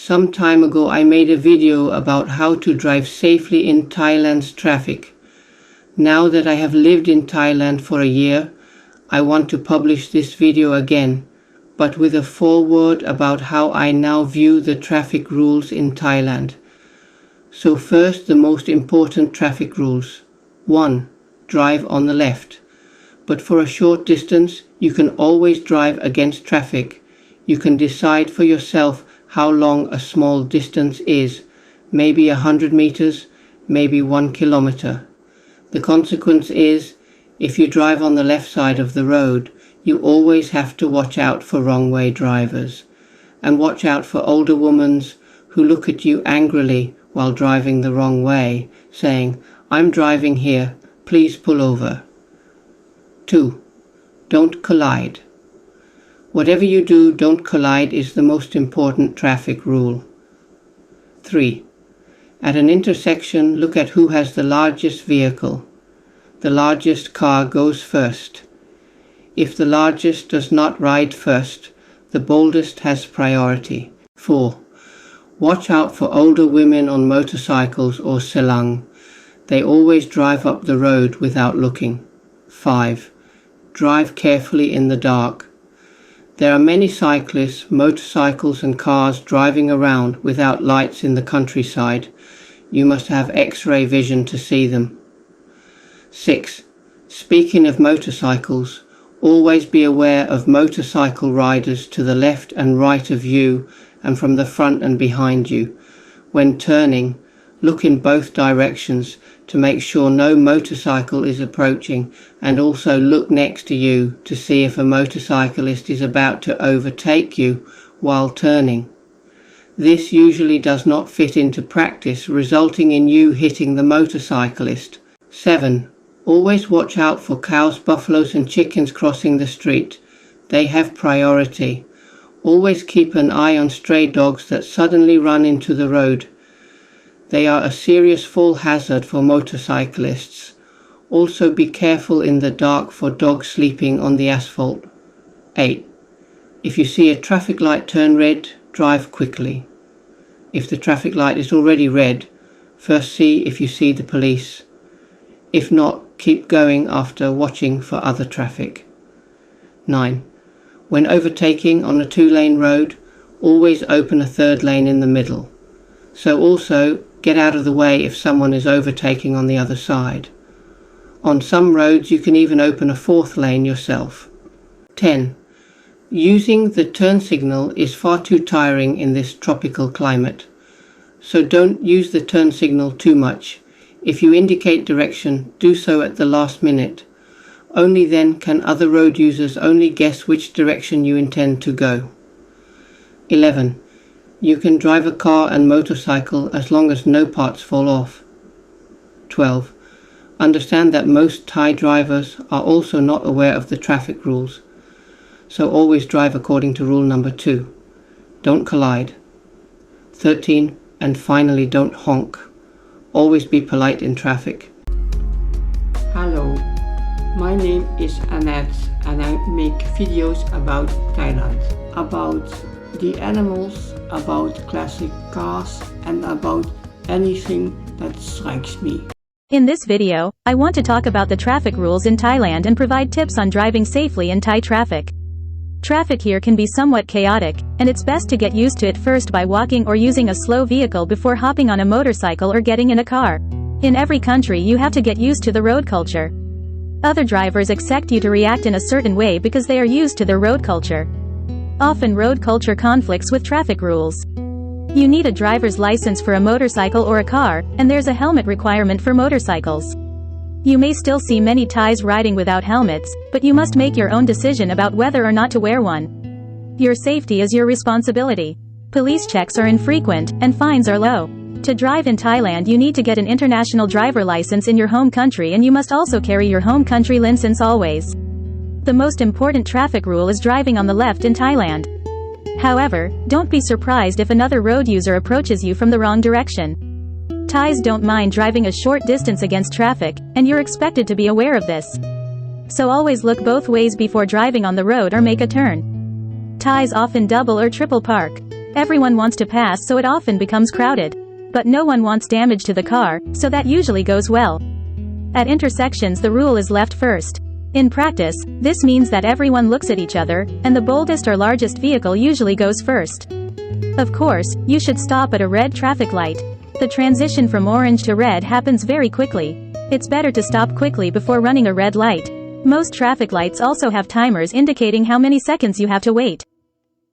Some time ago I made a video about how to drive safely in Thailand's traffic. Now that I have lived in Thailand for a year, I want to publish this video again, but with a foreword about how I now view the traffic rules in Thailand. So first, the most important traffic rules. 1. Drive on the left. But for a short distance, you can always drive against traffic. You can decide for yourself how long a small distance is, maybe 100 meters, maybe 1 kilometer. The consequence is, if you drive on the left side of the road, you always have to watch out for wrong-way drivers, and watch out for older women who look at you angrily while driving the wrong way, saying, "I'm driving here, please pull over." 2. Don't collide. Whatever you do, don't collide is the most important traffic rule. 3. At an intersection, look at who has the largest vehicle. The largest car goes first. If the largest does not ride first, the boldest has priority. 4. Watch out for older women on motorcycles or selang. They always drive up the road without looking. 5. Drive carefully in the dark. There are many cyclists, motorcycles and cars driving around without lights in the countryside. You must have X-ray vision to see them. 6. Speaking of motorcycles, always be aware of motorcycle riders to the left and right of you and from the front and behind you. When turning, look in both directions to make sure no motorcycle is approaching, and also look next to you to see if a motorcyclist is about to overtake you while turning. This usually does not fit into practice, resulting in you hitting the motorcyclist. 7. Always watch out for cows, buffaloes and chickens crossing the street. They have priority. Always keep an eye on stray dogs that suddenly run into the road. They are a serious fall hazard for motorcyclists. Also be careful in the dark for dogs sleeping on the asphalt. 8. If you see a traffic light turn red, drive quickly. If the traffic light is already red, first see if you see the police. If not, keep going after watching for other traffic. 9. When overtaking on a 2-lane road, always open a 3rd lane in the middle. So also, get out of the way if someone is overtaking on the other side. On some roads you can even open a 4th lane yourself. 10. Using the turn signal is far too tiring in this tropical climate. So don't use the turn signal too much. If you indicate direction, do so at the last minute. Only then can other road users only guess which direction you intend to go. 11. You can drive a car and motorcycle as long as no parts fall off. 12. Understand that most Thai drivers are also not aware of the traffic rules, so always drive according to rule number 2. Don't collide. 13. And finally, don't honk. Always be polite in traffic. Hello, my name is Annette and I make videos about Thailand, about the animals, about classic cars and about anything that strikes me. In this video, I want to talk about the traffic rules in Thailand and provide tips on driving safely in Thai traffic. Traffic here can be somewhat chaotic, and it's best to get used to it first by walking or using a slow vehicle before hopping on a motorcycle or getting in a car. In every country you have to get used to the road culture. Other drivers expect you to react in a certain way because they are used to their road culture. Often road culture conflicts with traffic rules. You need a driver's license for a motorcycle or a car, and there's a helmet requirement for motorcycles. You may still see many Thais riding without helmets, but you must make your own decision about whether or not to wear one. Your safety is your responsibility. Police checks are infrequent, and fines are low. To drive in Thailand you need to get an international driver license in your home country, and you must also carry your home country license always. The most important traffic rule is driving on the left in Thailand. However, don't be surprised if another road user approaches you from the wrong direction. Thais don't mind driving a short distance against traffic, and you're expected to be aware of this. So always look both ways before driving on the road or make a turn. Thais often double or triple park. Everyone wants to pass, so it often becomes crowded. But no one wants damage to the car, so that usually goes well. At intersections, the rule is left first. In practice, this means that everyone looks at each other, and the boldest or largest vehicle usually goes first. Of course, you should stop at a red traffic light. The transition from orange to red happens very quickly. It's better to stop quickly before running a red light. Most traffic lights also have timers indicating how many seconds you have to wait.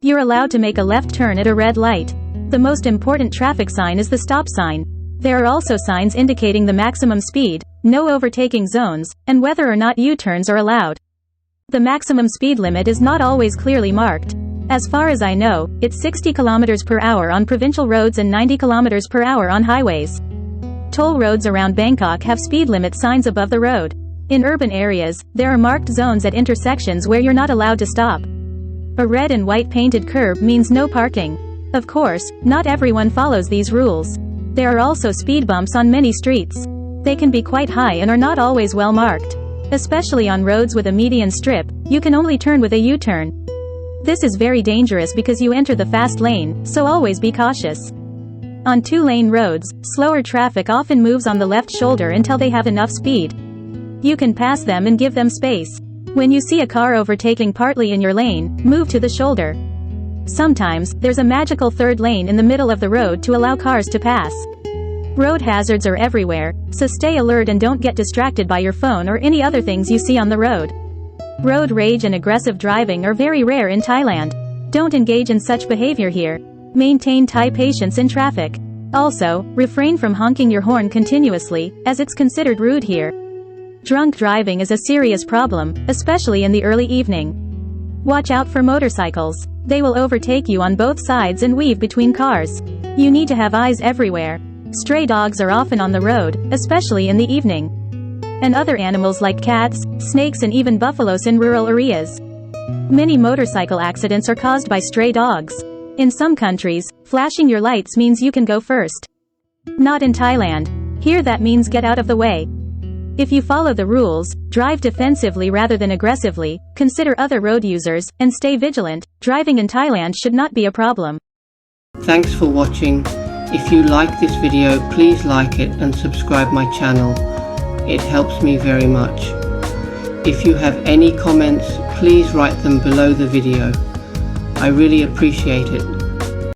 You're allowed to make a left turn at a red light. The most important traffic sign is the stop sign. There are also signs indicating the maximum speed, no overtaking zones, and whether or not U-turns are allowed. The maximum speed limit is not always clearly marked. As far as I know, it's 60 km per hour on provincial roads and 90 km per hour on highways. Toll roads around Bangkok have speed limit signs above the road. In urban areas, there are marked zones at intersections where you're not allowed to stop. A red and white painted curb means no parking. Of course, not everyone follows these rules. There are also speed bumps on many streets. They can be quite high and are not always well marked. Especially on roads with a median strip, you can only turn with a U-turn. This is very dangerous because you enter the fast lane, so always be cautious. On two-lane roads, slower traffic often moves on the left shoulder until they have enough speed. You can pass them and give them space. When you see a car overtaking partly in your lane, move to the shoulder. Sometimes, there's a magical third lane in the middle of the road to allow cars to pass. Road hazards are everywhere, so stay alert and don't get distracted by your phone or any other things you see on the road. Road rage and aggressive driving are very rare in Thailand. Don't engage in such behavior here. Maintain Thai patience in traffic. Also, refrain from honking your horn continuously, as it's considered rude here. Drunk driving is a serious problem, especially in the early evening. Watch out for motorcycles. They will overtake you on both sides and weave between cars. You need to have eyes everywhere. Stray dogs are often on the road, especially in the evening. And other animals like cats, snakes and even buffaloes in rural areas. Many motorcycle accidents are caused by stray dogs. In some countries, flashing your lights means you can go first. Not in Thailand. Here that means get out of the way. If you follow the rules, drive defensively rather than aggressively, consider other road users, and stay vigilant. Driving in Thailand should not be a problem. Thanks for watching. If you like this video, please like it and subscribe my channel. It helps me very much. If you have any comments, please write them below the video. I really appreciate it.